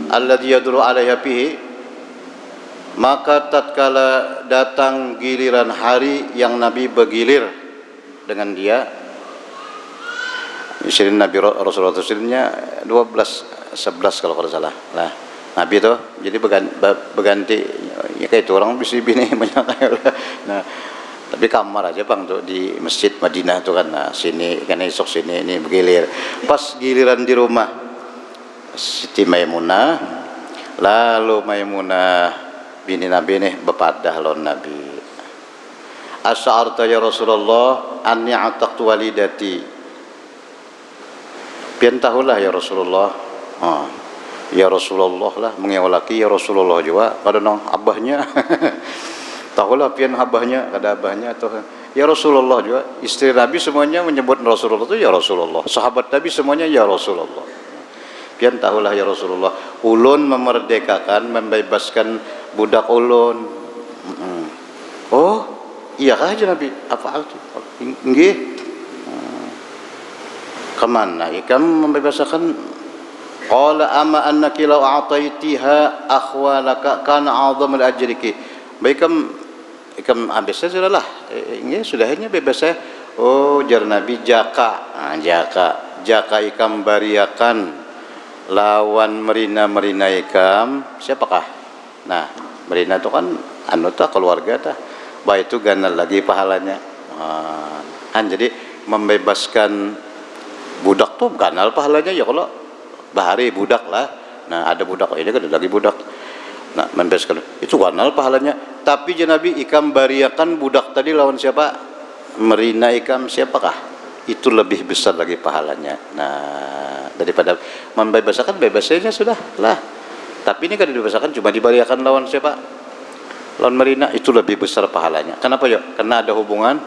alladhi yadru alaiha fihi, maka tatkala datang giliran hari yang Nabi bergilir dengan dia. Sirin Nabi Rasulullah itu sirinnya 11 kalau tidak salah. Nah, Nabi itu jadi berganti ya kayak itu orang bisa bini banyak. Nah, tapi kamar aja bang tuh di masjid Madinah tuh kan. Nah, sini kan esok sini ini bergilir. Pas giliran di rumah Siti Maimunah, lalu Maimunah bini Nabi nih bepadah lawan Nabi. Asy'arta ya Rasulullah anni ataqtu walidati. Pian tahulah ya Rasulullah. Ya Rasulullah lah mengiwalaki ya Rasulullah juga pada nong abahnya. Tahulah pian abahnya, kada abahnya atau ya Rasulullah juga. Istri Nabi semuanya menyebut Rasulullah itu ya Rasulullah. Sahabat Nabi semuanya ya Rasulullah. Pian tahulah ya Rasulullah, ulun memerdekakan, membebaskan budak ulun. Oh, iya aja Nabi. Apa itu? Nggih. Kemana? Ikam membebaskan. Qala ama annaki law a'taitiha akhwalaka kana 'azamul ajriki. Ikam habisnya sudahlah. Nggih, sudahnya bebas saya. Oh, jar Nabi jaka. Jaka ikam bariakan lawan merina ikam, siapakah? Nah, merina itu kan keluarga tah. Baik itu ganal lagi pahalanya. Jadi membebaskan budak tuh ganal pahalanya ya kalau bahari budak lah. Nah, ada budak ini kan ada lagi budak. Nah, membebaskan itu ganal pahalanya. Tapi Nabi ikam bariakan budak tadi lawan siapa? Merina ikam siapakah? Itu lebih besar lagi pahalanya. Nah, daripada membebaskan bebasnya sudah lah. Tapi ini kan dibebaskan cuma dibariakan lawan siapa? Lawan Marina, itu lebih besar pahalanya. Kenapa ya? Karena ada hubungan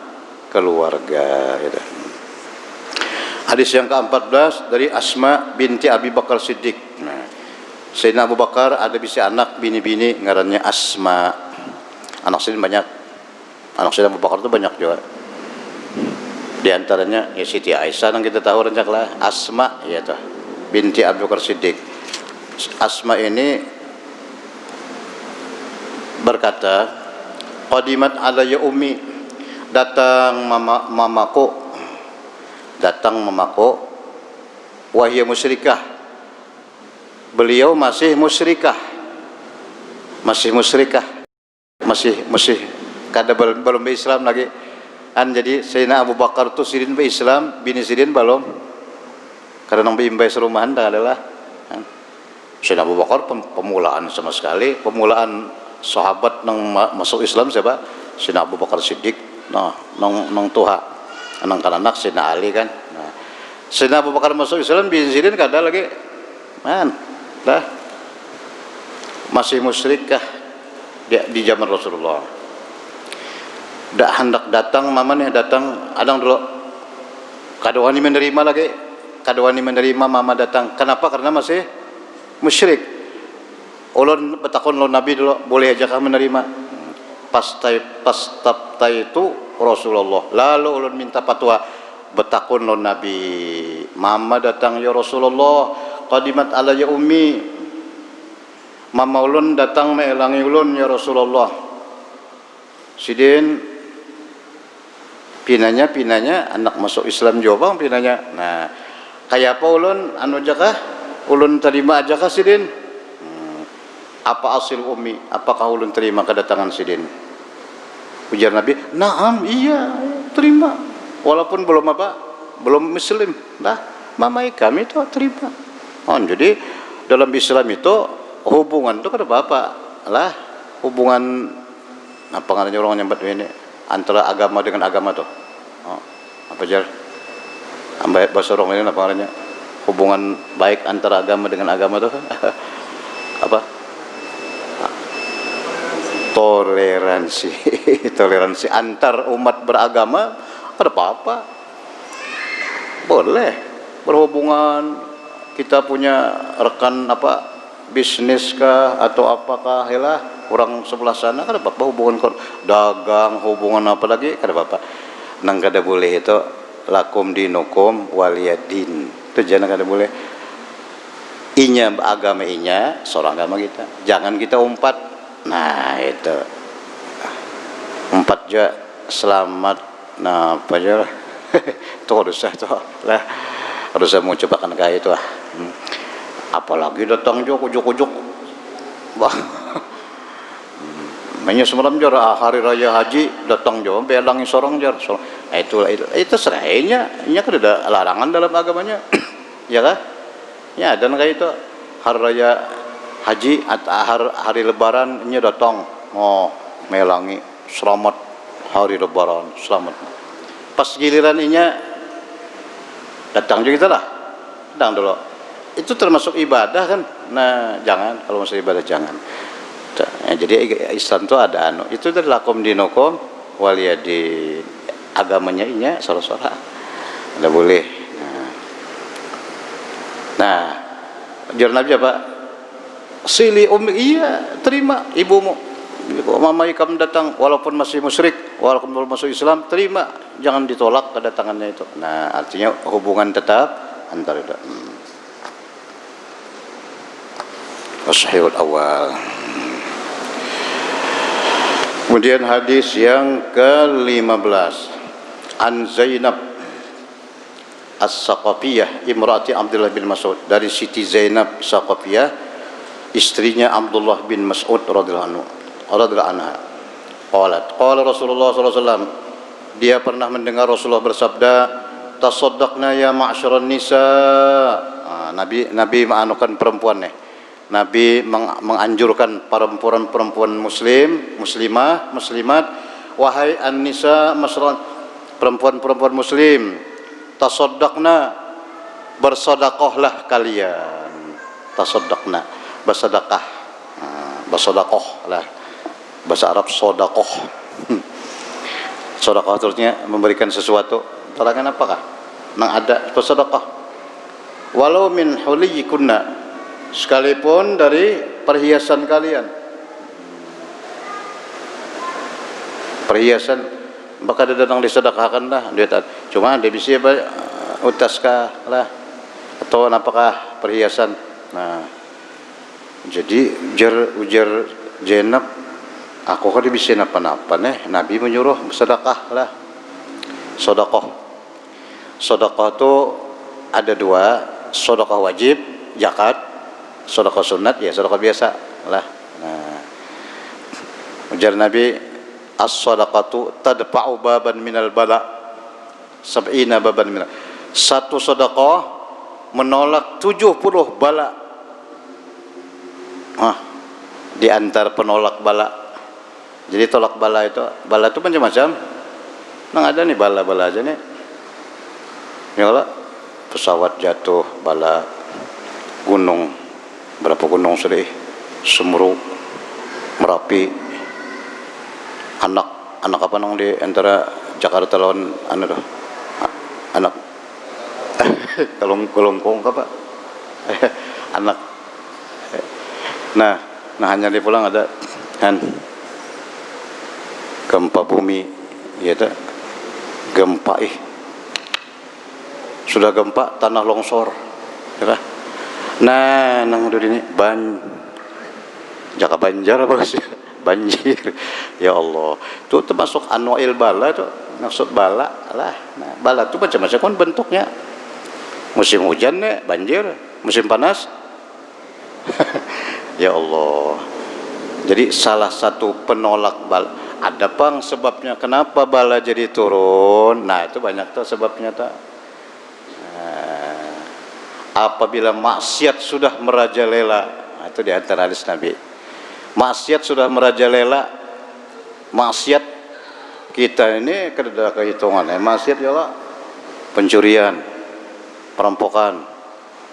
keluarga. Gitu. Hadis yang ke-14 dari Asma binti Abi Bakar Siddiq. Nah, Sayyidina Abu Bakar ada bisa anak bini-bini ngarannya Asma. Anak Sayyidina banyak. Anak Sayyidina Abu Bakar itu banyak juga. Di antaranya ya Siti Aisyah yang kita tahu rencaklah, Asma ya tuh binti Abu Bakar Siddiq. Asma ini berkata, qadimat alayya ummi, datang mamaku wahia musyrikah, beliau masih musyrikah masih kada belum Islam lagi. Jadi Sayyidina Abu Bakar tu sidin be Islam, bini sidin belum. Karena nang bimbai serumahan dah adalah Sayyidina Abu Bakar pemulaan sama sekali, pemulaan sahabat nang masuk Islam siapa? Sayyidina Abu Bakar Siddiq. Nah, nang tuha anak anak Sayyidina Ali kan. Nah, Sayyidina Abu Bakar masuk Islam, bini sidin kada lagi. Dah masih musyrikah di zaman Rasulullah. Dak hendak datang mamanya datang adang dulu kadawani menerima mama datang. Kenapa? Karena masih musyrik. Ulun betakon lo Nabi dulu boleh aja kah menerima. Pas itu Rasulullah, lalu ulun minta fatwa betakon lo Nabi, mama datang ya Rasulullah, qadimat alayya ummi, mama ulun datang meelangi ulun ya Rasulullah. Sidin pinanya anak masuk Islam juga bang pinanya. Nah, kayak apa ulun jakah ulun terima aja kah sidin? Apa asil ummi? Apakah ulun terima kedatangan sidin? Ujar Nabi, naam, iya terima. Walaupun belum Muslim, nah mamai kami itu terima. Jadi dalam Islam itu hubungan itu kada apa lah, hubungan apa ngarannya orang nyambat ini antara agama dengan agama tuh. Apa jar? Ambil bahasa orang ini apa ngarannya? Hubungan baik antara agama dengan agama tuh. Apa? Toleransi. Toleransi antar umat beragama, ada apa-apa, boleh berhubungan. Kita punya rekan bisnis kah atau apakah, helah orang sebelah sana kan apa hubungan dagang, hubungan apa lagi kan apa nang kada boleh itu lakum dinukum waliyadin, itu jangan kada boleh. Inya agama inya seorang agama kita, jangan kita umpat. Nah itu umpat aja selamat, nah apa aja itu harus lah, harus mau cobakan kayak itu apalagi datang juga ujuk-ujuk wah. Mainnya semalam jar hari raya haji datang juga belangi sorong jar. Itu serainya, ini kan ada larangan dalam agamanya. Ya kah? Ya dan kayak itu hari raya haji atau hari lebaran ini datang melangi selamat hari lebaran, selamat. Pas giliran inya datang juga kita lah, datang dulu. Itu termasuk ibadah kan? Nah jangan, kalau masuk ibadah jangan. Jadi Islam itu ada itu dari lakum dinukum waliyadin, agamanya inya sora-sora ada boleh. Nah jar Nabi apa? Sili iya, terima ibumu, mama kamu datang walaupun masih musyrik, walaupun belum masuk Islam, terima, jangan ditolak kedatangannya itu. Nah artinya hubungan tetap antara itu. As-sahihul awal. Kemudian hadis yang ke-15, an Zainab As-Saqafiyah imraati Abdullah bin Mas'ud, dari Siti Zainab Saqafiyah, istrinya Abdullah bin Mas'ud radhiyallahu anha. Qala Rasulullah sallallahu alaihi wasallam, dia pernah mendengar Rasulullah bersabda, tasaddaqna ya ma'syaran nisa. Nabi menganukan perempuan nih. Nabi menganjurkan perempuan-perempuan muslimat, wahai an-nisa masyarakat, perempuan-perempuan muslim, tasaddaqna, bersedekahlah kalian. Tasaddaqna, bersedekah, bersedekah lah, bahasa Arab sedekah. Sedekah artinya memberikan sesuatu. Terangan apakah? Nang ada bersedekah. Walau min huliyikunna, sekalipun dari perhiasan kalian. Perhiasan maka dia datang disedekahkan lah, dia cuma dia bisa utaskah lah atau apakah perhiasan. Nah jadi ujar Zainab, aku kan bisa napa-napa nih, Nabi menyuruh sedekah lah. Sedekah itu ada dua, sedekah wajib zakat, sedekah sunat ya sedekah biasa lah. Nah ujar Nabi, as-sadaqatu tadfa'u baban minal bala sab'ina baban minal. Satu sedekah menolak 70 bala. Di antar penolak bala. Jadi tolak bala itu macam-macam. Nang ada nih bala-bala aja nih. Ya Allah, pesawat jatuh bala, gunung berapa gunung sudah, Semeru, Merapi, anak apa nang di antara Jakarta lawan anak kelongkong apa anak. Nah hanya di pulang ada kan gempa bumi, ya tak gempa sudah gempa tanah longsor, ya. Nah nang udah ini Jaka Banjar apa sih banjir, ya Allah, itu termasuk anwail bala, itu maksud bala lah. Nah, bala itu macam-macam kan bentuknya. Musim hujan ya banjir, musim panas ya Allah. Jadi salah satu penolak bala. Ada pang sebabnya kenapa bala jadi turun. Nah itu banyak tuh sebabnya tuh. Nah, apabila maksiat sudah merajalela, nah, itu di antara hadis Nabi. Maksiat sudah merajalela, maksiat kita ini kada kehitungan. Maksiat ya Allah, pencurian, perampokan,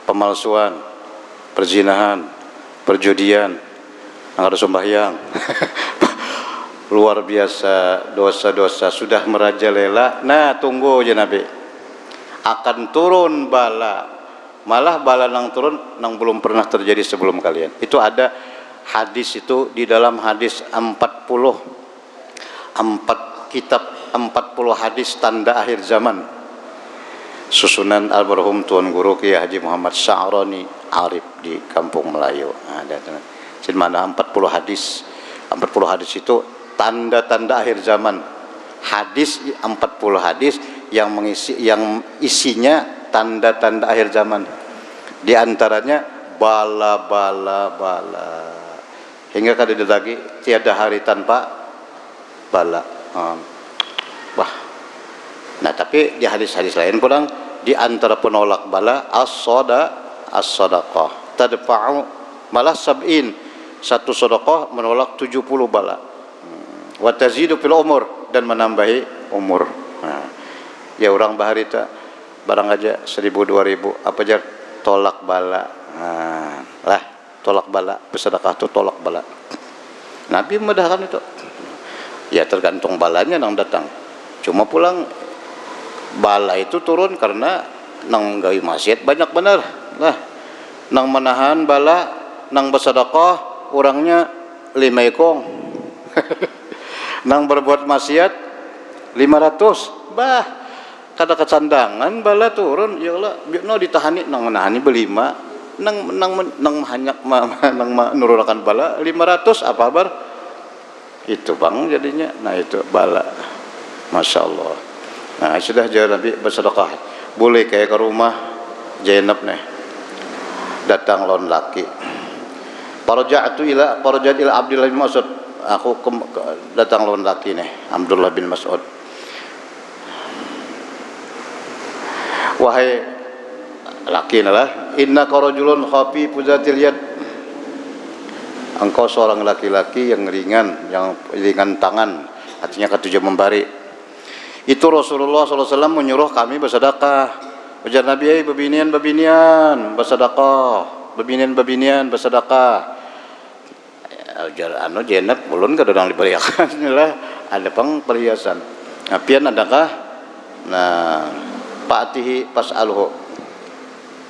pemalsuan, perzinahan, perjudian, nggak ada sembahyang, luar biasa dosa-dosa sudah merajalela. Nah, tunggu aja Nabi, akan turun bala, malah bala nang turun nang belum pernah terjadi sebelum kalian. Itu ada hadis itu di dalam hadis 4 kitab 40 hadis tanda akhir zaman, susunan almarhum Tuan Guru Kiai Haji Muhammad Sya'rani Arif di Kampung Melayu. Ada di mana 40 hadis. 40 hadis itu tanda-tanda akhir zaman. Hadis 40 hadis yang isinya tanda-tanda akhir zaman. Di antaranya bala. Hingga kada ada lagi tiada hari tanpa bala. Wah. Nah, tapi di hadis-hadis lain pulang di antara penolak bala as-sadaqah tadfa'u malah sab'in, satu sedekah menolak 70 bala. Wa tazidu fil umur, dan menambahi umur. Nah, ya orang bahari ta barang aja 1000 2000 apa aja tolak bala. Nah, lah tolak bala, bersedekah itu tolak bala. Nabi memudahkan itu. Ya tergantung balanya nang datang. Cuma pulang bala itu turun karena nang gawe maksiat banyak benar lah. Nang menahan bala, nang bersedekah orangnya 5 ekong. Nang berbuat maksiat 500. Bah, kada kecandangan bala turun ya Allah, biarno ditahani nang menahani berlima, nang hanyak nang menurunkan bala 500 apa bar? Itu bang jadinya. Nah itu bala. Masya Allah. Nah sudah jangan Nabi bersedekah. Boleh kayak ke rumah Zainab nih, datang lawan laki. Parajat ila Abdullah bin Mas'ud. Aku datang lawan laki nih, Abdullah bin Mas'ud. Wahai laki nalah, inna karajulun khafi puzatil yad. Engkau seorang laki-laki yang ringan tangan, artinya ketujuh membari. Itu Rasulullah SAW menyuruh kami bersedekah. Ujar Nabi, bebinian bersedekah, bebinian bersedekah. Ujar Zainab ulun kadang diberiakan lah, ada pang perhiasan. Nah, pian adakah? Nah, fa'atihi pas'alhu.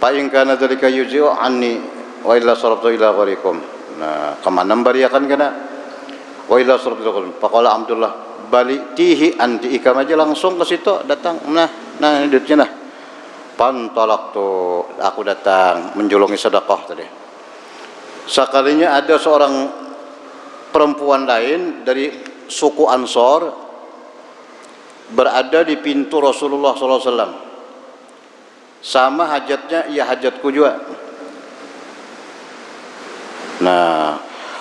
Fa in kana dzalika yuzi'u anni wa illa saraftu ila gharikum. Nah, kemana beriakan kena? Wa illa saraftu ila gharikum. Faqala Abdullah, balik tihi anti ikam aja langsung ke situ datang. Nah ini duitnya nah. Pantolak tuh aku datang menjulungi sedekah tadi. Sekalinya ada seorang perempuan lain dari suku Ansor berada di pintu Rasulullah SAW. Sama hajatnya, ya hajatku juga. Nah,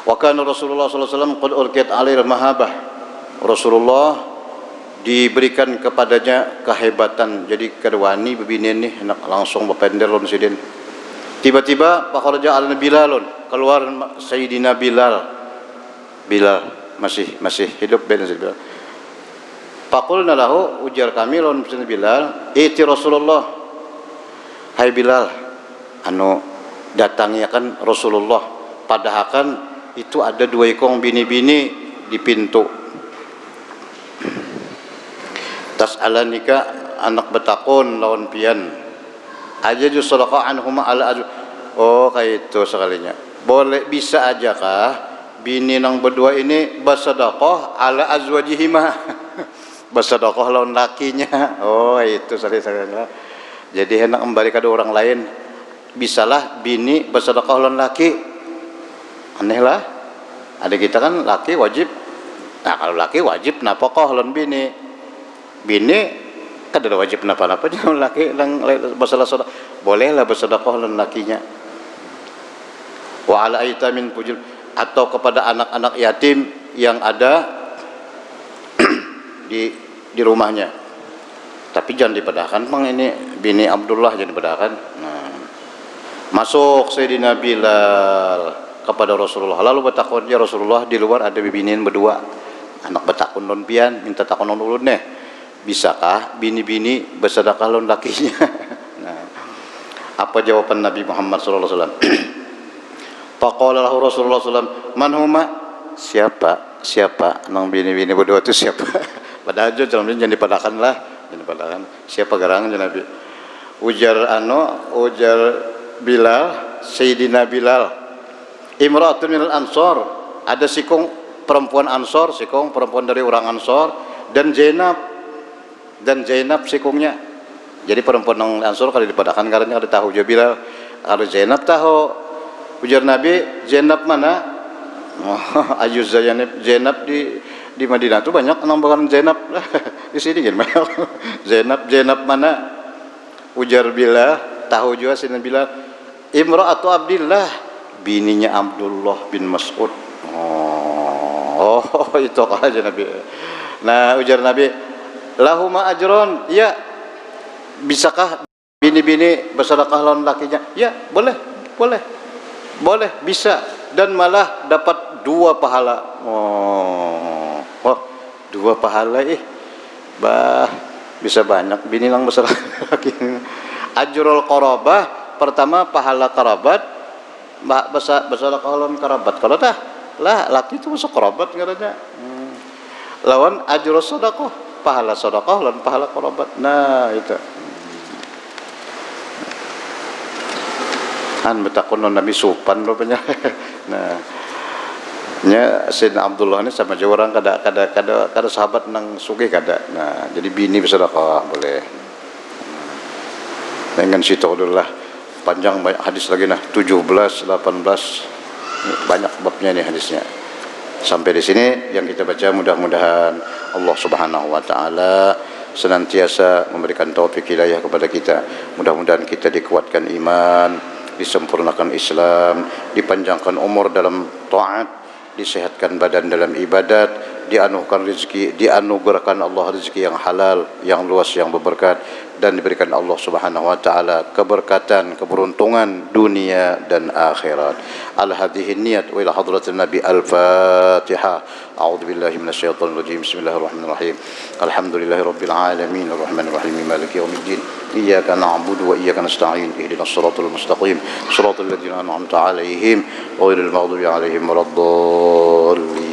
wa kana Rasulullah SAW qad ulqiyat alaihi mahabah. Rasulullah diberikan kepadanya kehebatan. Jadi kedewani bebinian nih langsung bepender lon sidin. Tiba-tiba Pak Kharaja al-Bilalun, keluar Sayyidina Bilal masih hidup ben Bilal. Faqulna lahu, ujar kami lawan Sayyidina Bilal, "Iti Rasulullah." Hai Bilal, datangnya kan Rasulullah, padahal kan itu ada 2 ekong bini-bini di pintu. Tas'alanika, anak betakun lawan pian. Aja ju sedekah anhuma ala aju. Oh kayak itu sekalinya. Boleh bisa aja kah bini nang berdua ini bersedekah ala azwajihima. Bersedekah lawan lakinya. Oh itu sekalinya. Jadi hendak kembali ke orang lain. Bisalah bini bersedekah lawan laki. Aneh lah. Ada kita kan laki wajib. Nah kalau laki wajib nafkah lawan bini. Bini kan ada wajib napa-napa jangan laki yang bersedekah. Bolehlah bersedekah lawan lakinya. Wa ala aitamin pujul, atau kepada anak-anak yatim yang ada di rumahnya. Tapi jangan dipedahkan bang, ini bini Abdullah jangan dipedahkan. Nah, masuk Sayyidina Bilal kepada Rasulullah. Lalu bertakun, ya Rasulullah, di luar ada bibinian berdua. Anak bertakun non pian, minta takun non ulun nih. Bisakah bini-bini bersedekah lawan lakinya? Nah, apa jawaban Nabi Muhammad SAW? Faqala lahu Rasulullah SAW, man huma? Siapa siapa nang bini-bini berdua itu siapa? Padahal jangan dipadakan lah, jangan dipadakan. Siapa garangan Nabi? Ujar Bilal, Sayyidina Bilal. Imra'atun minal Ansor, ada sikung perempuan Ansor, sikung perempuan dari orang Ansor, dan Zainab sikungnya. Jadi perempuan yang Ansor kalau dipadakan karena ada tahu juga Bilal. Kalau Zainab tahu, ujar Nabi, Zainab mana? Oh, Ayuz Zainab di Madinah tuh banyak nambahan Zainab. Di sini gimana? Zainab mana? Ujar Bilal, tahu juga sini Bilal. Imra'atu Abdillah, bininya Abdullah bin Mas'ud. Oh, itu aja Nabi. Nah, ujar Nabi, lahuma ajron. Ya, bisakah bini-bini bersedekah lawan lakinya? Ya, boleh, bisa, dan malah dapat 2 pahala. Oh, 2 pahala bisa banyak bini nang bersedekah laki. Ajrul qarabah, pertama pahala kerabat, bersedekah lawan kerabat. Kalau dah lah laki itu masuk kerabat katanya. Lawan ajrul sedekah, pahala sedekah lawan pahala kerabat. Nah, itu. Betakun Nabi supan rupanya. Nah, nya Sayyidina Abdullah ini sama aja orang kada sahabat nang sugih kada. Nah, jadi bini bersedekah boleh. Dengan situ adalah panjang banyak hadis lagi 17, 18 banyak babnya nih hadisnya. Sampai di sini yang kita baca, mudah-mudahan Allah Subhanahu wa taala senantiasa memberikan taufik hidayah kepada kita. Mudah-mudahan kita dikuatkan iman, disempurnakan Islam, dipanjangkan umur dalam taat, disehatkan badan dalam ibadat, dianugerahkan Allah rezeki yang halal, yang luas, yang berberkat, dan diberikan Allah Subhanahu wa taala keberkatan, keberuntungan dunia dan akhirat. Al hadhihi niyat wa ila hadratin Nabi Al-Fatihah. A'udzu billahi minasyaitonir rajim. Bismillahirrahmanirrahim. Alhamdulillahirabbil alamin arrahmanir rahim maliki yaumiddin. Iyyaka na'budu wa iyyaka nasta'in. Ihdinas siratal mustaqim. Shiratal ladzina an'amta 'alaihim ghairil maghdubi 'alaihim waladdallin.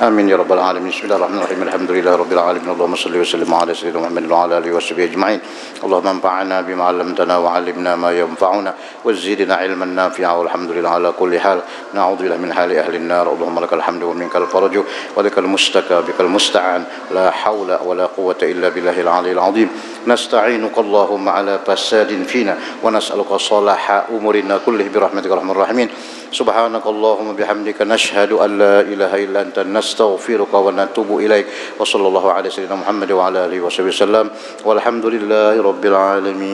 آمين يا رب العالمين. بسم الله الرحمن الرحيم. الحمد لله رب العالمين. اللهم صل وسلم على سيدنا محمد وعلى آله وصحبه أجمعين. اللهم انفعنا بما علمتنا وعلمنا ما ينفعنا وزدنا علما نافعا والحمد لله على كل حال. نعوذ بالله من حال أهل النار. اللهم لك الحمد ومنك الفرج ولك المشتكى بك المستعان. لا حول ولا قوة إلا بالله العلي العظيم. نستعينك اللهم على فساد فينا ونسألك صلاح أمورنا كله برحمتك الرحمن الرحيم. سبحانك اللهم بحمدك نشهد أن لا إله إلا أنت نستغفرك ونتوب إليك. وصلى الله على سيدنا محمد وعلى آله وصحبه وسلم والحمد لله رب العالمين.